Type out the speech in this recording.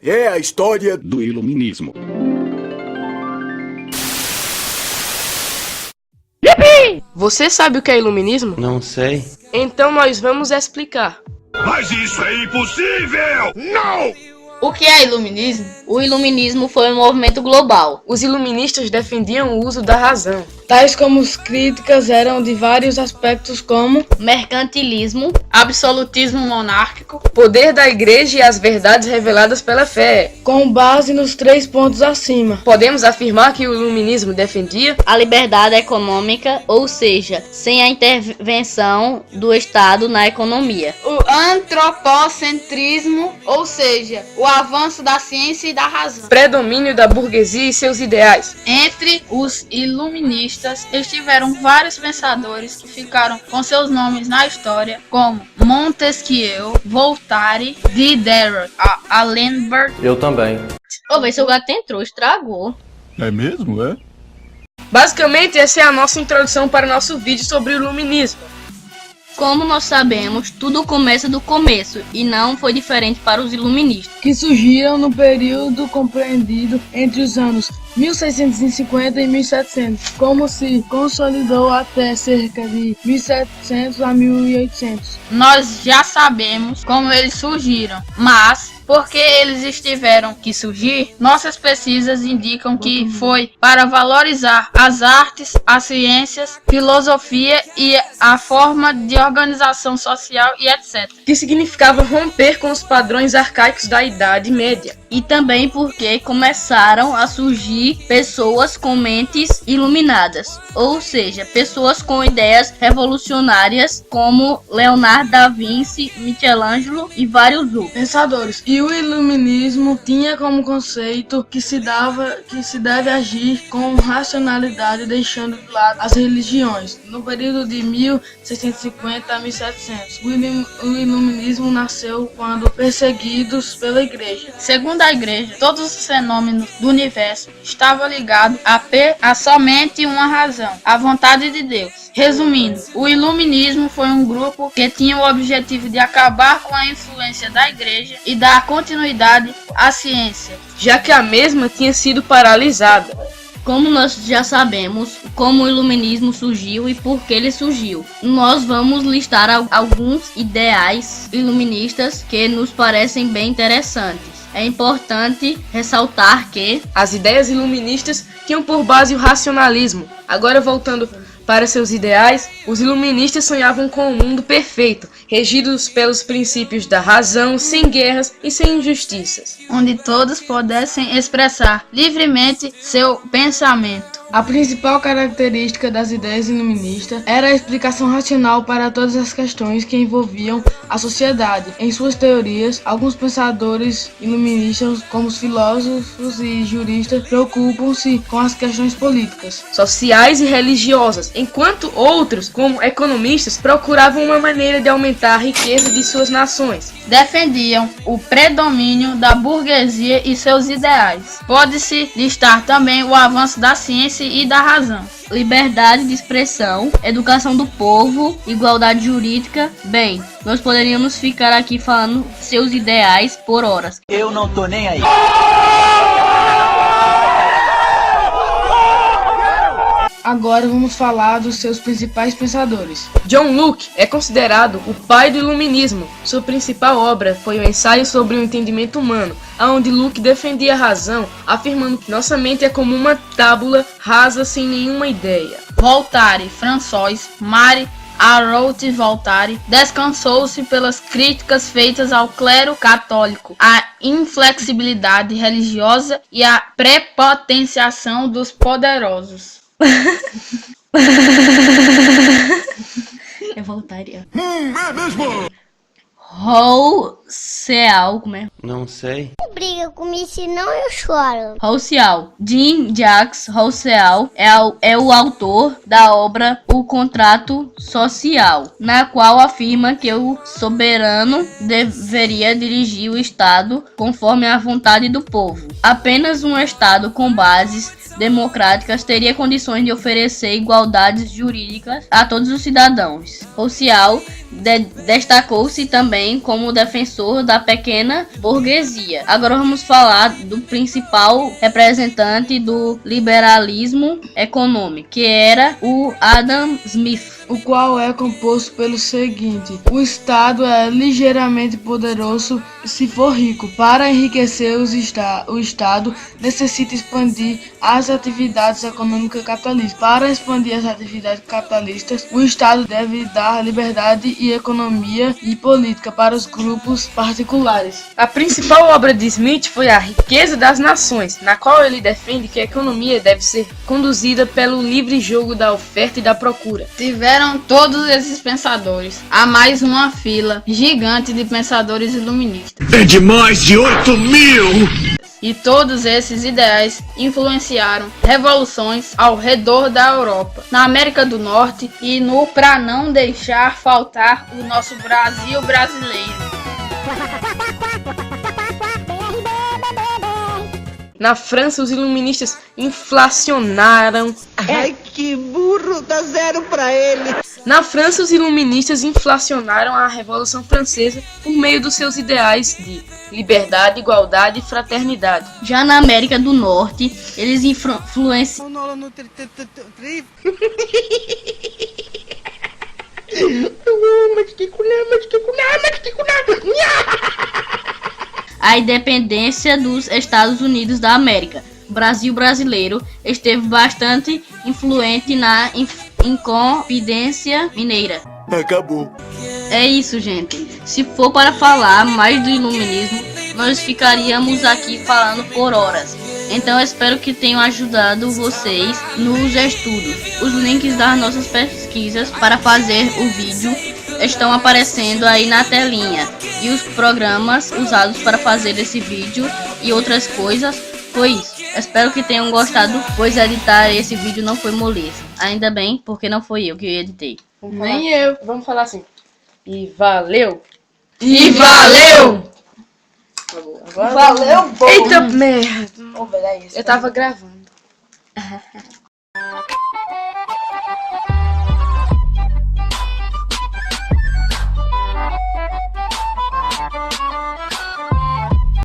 É a história do iluminismo. Você sabe o que é iluminismo? Não sei. Então nós vamos explicar. Mas isso é impossível! Não! O que é iluminismo? O iluminismo foi um movimento global. Os iluministas defendiam o uso da razão. Tais como as críticas eram de vários aspectos como Mercantilismo, absolutismo monárquico, Poder da igreja e as verdades reveladas pela fé. com base nos 3 pontos acima. Podemos afirmar que o iluminismo defendia a liberdade econômica, ou seja, sem a intervenção do Estado na economia. o antropocentrismo, ou seja, o avanço da ciência e da razão. predomínio da burguesia e seus ideais. Entre os iluministas estiveram vários pensadores que ficaram com seus nomes na história, como Montesquieu, Voltaire, Diderot, Alembert. Eu também. Ô, vê, seu gato entrou, estragou. É mesmo, é? Basicamente, essa é a nossa introdução para o nosso vídeo sobre o iluminismo. Como nós sabemos, tudo começa do começo, e não foi diferente para os iluministas. Que surgiram no período compreendido entre os anos 1650 e 1700, como se consolidou até cerca de 1700 a 1800. Nós já sabemos como eles surgiram, mas porque eles tiveram que surgir, nossas pesquisas indicam que foi para valorizar as artes, as ciências, filosofia e a forma de organização social e etc. Que significava romper com os padrões arcaicos da Idade Média. E também porque começaram a surgir pessoas com mentes iluminadas, ou seja, pessoas com ideias revolucionárias como Leonardo da Vinci, Michelangelo e vários outros Pensadores. E o iluminismo tinha como conceito que se deve agir com racionalidade, deixando de lado as religiões. No período de 1650 a 1700, o iluminismo nasceu quando perseguidos pela igreja. Segundo a igreja, todos os fenômenos do universo estavam ligados a somente uma razão, a vontade de Deus. Resumindo, o iluminismo foi um grupo que tinha o objetivo de acabar com a influência da igreja e dar continuidade à ciência, Já que a mesma tinha sido paralisada. Como nós já sabemos como o iluminismo surgiu e por que ele surgiu, nós vamos listar alguns ideais iluministas que nos parecem bem interessantes. É importante ressaltar que As ideias iluministas tinham por base o racionalismo. Agora, voltando para seus ideais, os iluministas sonhavam com um mundo perfeito, regidos pelos princípios da razão, sem guerras e sem injustiças. onde todos pudessem expressar livremente seu pensamento. A principal característica das ideias iluministas era a explicação racional para todas as questões que envolviam a sociedade. Em suas teorias, alguns pensadores iluministas, como os filósofos e juristas, preocupam-se com as questões políticas. Sociais e religiosas, enquanto outros, como economistas, procuravam uma maneira de aumentar a riqueza de suas nações. Defendiam o predomínio da burguesia e seus ideais. Pode-se listar também o avanço da ciência e da razão. liberdade de expressão, educação do povo, igualdade jurídica. Bem, nós poderíamos ficar aqui falando seus ideais por horas. Eu não tô nem aí. Agora vamos falar dos seus principais pensadores. John Locke é considerado o pai do iluminismo. Sua principal obra foi o Ensaio sobre o Entendimento Humano, onde Locke defendia a razão, afirmando que nossa mente é como uma tábula rasa sem nenhuma ideia. Voltaire, François Marie Arouet Voltaire, descansou-se pelas críticas feitas ao clero católico, à inflexibilidade religiosa e à prepotenciação dos poderosos. É Voltaire. É mesmo! Rouseau, como é? Não sei. Briga comigo, senão eu choro. Rouseau. Jean-Jacques Rouseau é o autor da obra O Contrato Social, na qual afirma que o soberano deveria dirigir o Estado conforme a vontade do povo. Apenas um Estado com bases democráticas teria condições de oferecer igualdades jurídicas a todos os cidadãos. Social destacou-se também como defensor da pequena burguesia. Agora vamos falar do principal representante do liberalismo econômico, que era o Adam Smith. O qual é composto pelo seguinte: o Estado é ligeiramente poderoso se for rico. Para enriquecer o Estado necessita expandir as atividades econômicas capitalistas. Para expandir as atividades capitalistas, o Estado deve dar liberdade e economia e política para os grupos particulares. A principal obra de Smith foi A Riqueza das Nações, na qual ele defende que a economia deve ser conduzida pelo livre jogo da oferta e da procura. Tiveram todos esses pensadores a mais uma fila gigante de pensadores iluministas. É de mais de 8.000! E todos esses ideais influenciaram revoluções ao redor da Europa, na América do Norte e no para não deixar faltar o nosso Brasil brasileiro. Na França, os iluministas inflacionaram. Ai, que burro, dá 0 pra ele. Na França, os iluministas inflacionaram a Revolução Francesa por meio dos seus ideais de liberdade, igualdade e fraternidade. Já na América do Norte, eles influenciaram a independência dos Estados Unidos da América. O Brasil brasileiro esteve bastante influente na Inconfidência Mineira. Acabou. É isso, gente. Se for para falar mais do iluminismo, nós ficaríamos aqui falando por horas. Então eu espero que tenham ajudado vocês nos estudos. Os links das nossas pesquisas para fazer o vídeo estão aparecendo aí na telinha. E os programas usados para fazer esse vídeo e outras coisas foi isso. Espero que tenham gostado, pois editar esse vídeo não foi moleza. Ainda bem, porque não foi eu que editei. Nem eu. Vamos falar assim. E valeu! E valeu! Agora... Valeu, pô! Eita merda! Eu tava gravando.